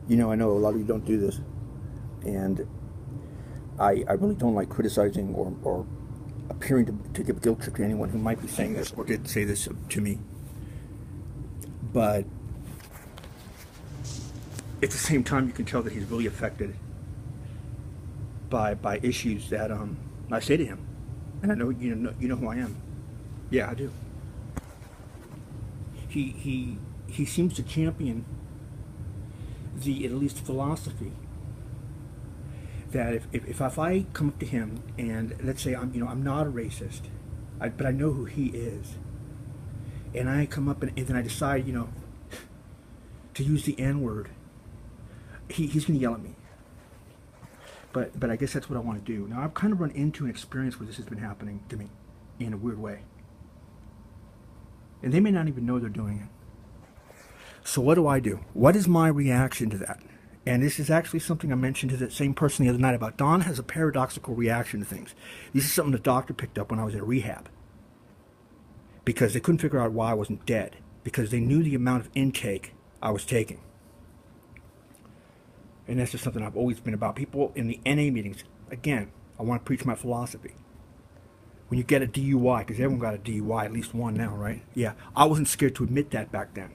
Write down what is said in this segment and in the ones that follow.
You know, I know a lot of you don't do this, and I really don't like criticizing or appearing to give guilt trip to anyone who might be saying this or did say this to me. But at the same time, you can tell that he's really affected by issues that I say to him, and I know you know who I am. Yeah, I do. He seems to champion the at least philosophy that if I come up to him and let's say I'm not a racist, but I know who he is, and I come up and then I decide to use the N word, he's going to yell at me. But I guess that's what I want to do. Now I've kind of run into an experience where this has been happening to me in a weird way, and they may not even know they're doing it. So what do? What is my reaction to that? And this is actually something I mentioned to that same person the other night about Don has a paradoxical reaction to things. This is something the doctor picked up when I was in rehab. Because they couldn't figure out why I wasn't dead. Because they knew the amount of intake I was taking. And that's just something I've always been about. People in the NA meetings, again, I want to preach my philosophy. When you get a DUI, because everyone got a DUI, at least one now, right? Yeah, I wasn't scared to admit that back then.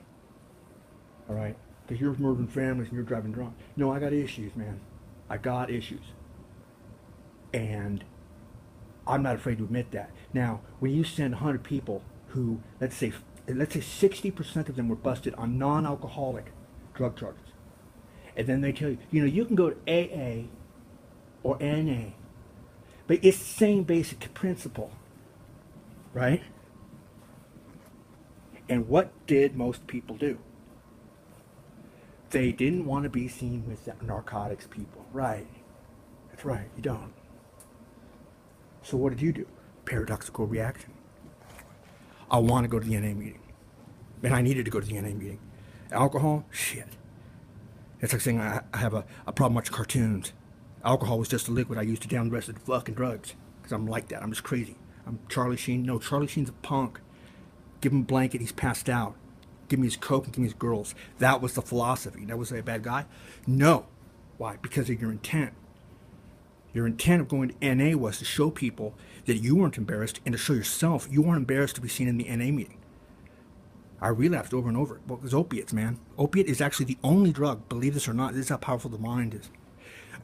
All right? Because you're murdering families and you're driving drunk. No, I got issues, man. I got issues. And I'm not afraid to admit that. Now, when you send 100 people who, let's say 60% of them were busted on non-alcoholic drug charges, and then they tell you, you can go to AA or NA, but it's the same basic principle, right? And what did most people do? They didn't want to be seen with narcotics people. Right. That's right. You don't. So what did you do? Paradoxical reaction. I want to go to the NA meeting. And I needed to go to the NA meeting. Alcohol? Shit. It's like saying I have a problem watching cartoons. Alcohol was just a liquid I used to down the rest of the fucking drugs. Because I'm like that. I'm just crazy. I'm Charlie Sheen. No, Charlie Sheen's a punk. Give him a blanket. He's passed out. Give me his coke and give me his girls. That was the philosophy. That was a bad guy? No. Why? Because of your intent. Your intent of going to NA was to show people that you weren't embarrassed and to show yourself you weren't embarrassed to be seen in the NA meeting. I relapsed over and over. Well, it was opiates, man. Opiate is actually the only drug, believe this or not, this is how powerful the mind is.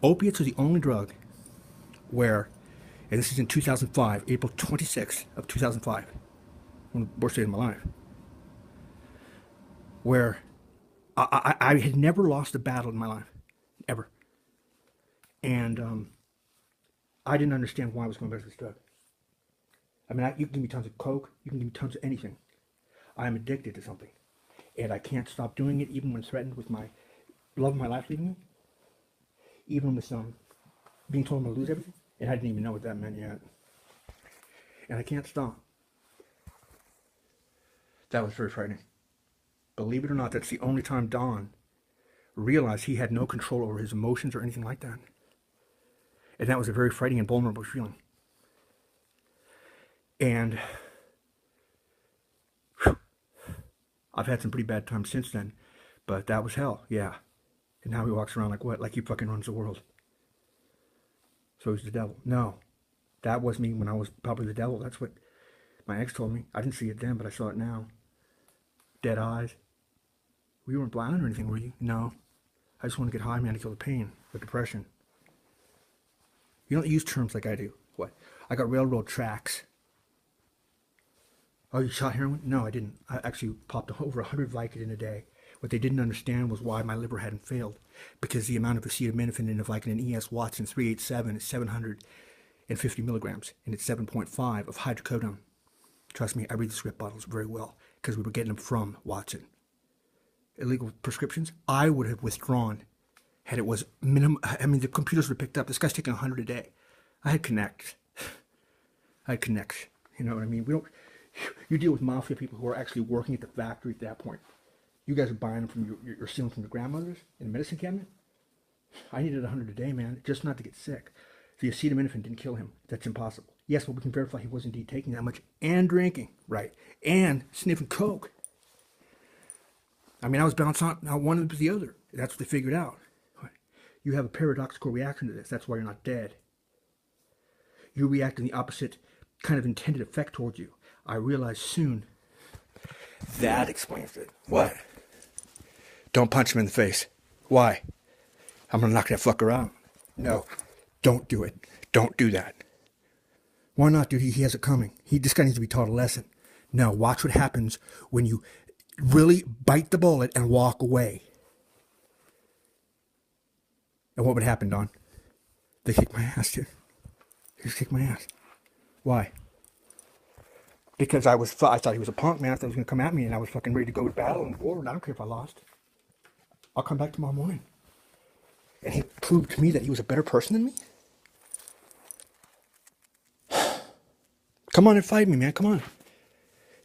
Opiates are the only drug where, and this is in 2005, April 26th of 2005, one of the worst days of my life, where I had never lost a battle in my life, ever. And I didn't understand why I was going back to this drug. I mean, you can give me tons of coke, you can give me tons of anything. I am addicted to something. And I can't stop doing it even when threatened with my love of my life leaving me. Even with being told I'm going to lose everything. And I didn't even know what that meant yet. And I can't stop. That was very frightening. Believe it or not, that's the only time Don realized he had no control over his emotions or anything like that. And that was a very frightening and vulnerable feeling. And I've had some pretty bad times since then, but that was hell, yeah. And now he walks around like what? Like he fucking runs the world. So he's the devil. No, that was me when I was probably the devil. That's what my ex told me. I didn't see it then, but I saw it now. Dead eyes. You weren't blind or anything, were you? No. I just want to get high, man, to kill the pain, the depression. You don't use terms like I do. What? I got railroad tracks. Oh, you shot heroin? No, I didn't. I actually popped over 100 Vicodin a day. What they didn't understand was why my liver hadn't failed. Because the amount of acetaminophen in a Vicodin ES Watson 387 is 750 milligrams. And it's 7.5 of hydrocodone. Trust me, I read the script bottles very well. Because we were getting them from Watson. Illegal prescriptions, I would have withdrawn had it was minimum. I mean, the computers would have picked up. This guy's taking 100 a day. I had connects. You know what I mean? You deal with mafia people who are actually working at the factory at that point. You guys are buying them from you're stealing from your grandmothers in the medicine cabinet. I needed 100 a day, man, just not to get sick. The acetaminophen didn't kill him. That's impossible. Yes, but we can verify he was indeed taking that much and drinking, right? And sniffing coke. I mean, I was bouncing on one with the other. That's what they figured out. You have a paradoxical reaction to this. That's why you're not dead. You react in the opposite kind of intended effect towards you. I realized soon. That explains it. What? Don't punch him in the face. Why? I'm going to knock that fucker out. No. Don't do it. Don't do that. Why not, dude? He has it coming. This guy needs to be taught a lesson. No, watch what happens when you really bite the bullet and walk away. And what would happen, Don? They kick my ass, dude. They just kick my ass. Why? Because I thought he was a punk, man. I thought he was going to come at me, and I was fucking ready to go to battle and war, and I don't care if I lost. I'll come back tomorrow morning. And he proved to me that he was a better person than me. Come on and fight me, man. Come on.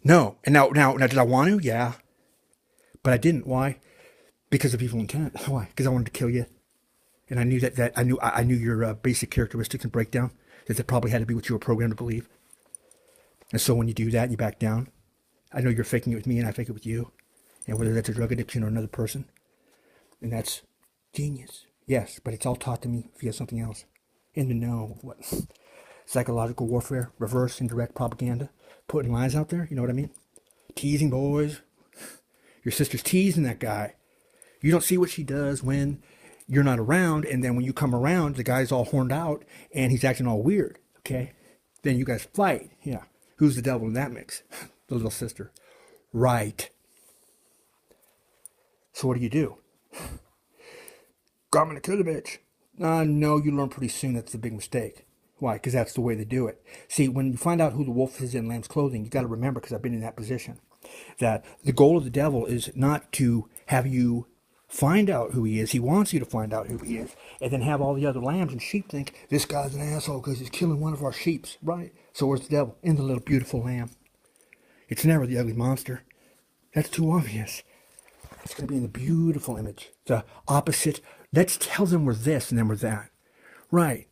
No. And now, did I want to? Yeah. But I didn't. Why? Because of evil intent. Why? Because I wanted to kill you. And I knew that I knew your basic characteristics and breakdown. That probably had to be what you were programmed to believe. And so when you do that, you back down. I know you're faking it with me, and I fake it with you. And whether that's a drug addiction or another person. And that's genius. Yes, but it's all taught to me via something else. And to know what psychological warfare, reverse indirect propaganda, putting lies out there, you know what I mean? Teasing boys. Your sister's teasing that guy. You don't see what she does when you're not around, and then when you come around, the guy's all horned out, and he's acting all weird, okay? Then you guys fight. Yeah. Who's the devil in that mix? The little sister. Right. So what do? I'm gonna kill the bitch. No, you learn pretty soon that's a big mistake. Why? Because that's the way they do it. See, when you find out who the wolf is in lamb's clothing, you got to remember, because I've been in that position, that the goal of the devil is not to have you find out who he is. He wants you to find out who he is, and then have all the other lambs and sheep think, this guy's an asshole because he's killing one of our sheeps, right? So where's the devil? In the little beautiful lamb. It's never the ugly monster. That's too obvious. It's going to be in the beautiful image. The opposite. Let's tell them we're this and then we're that. Right.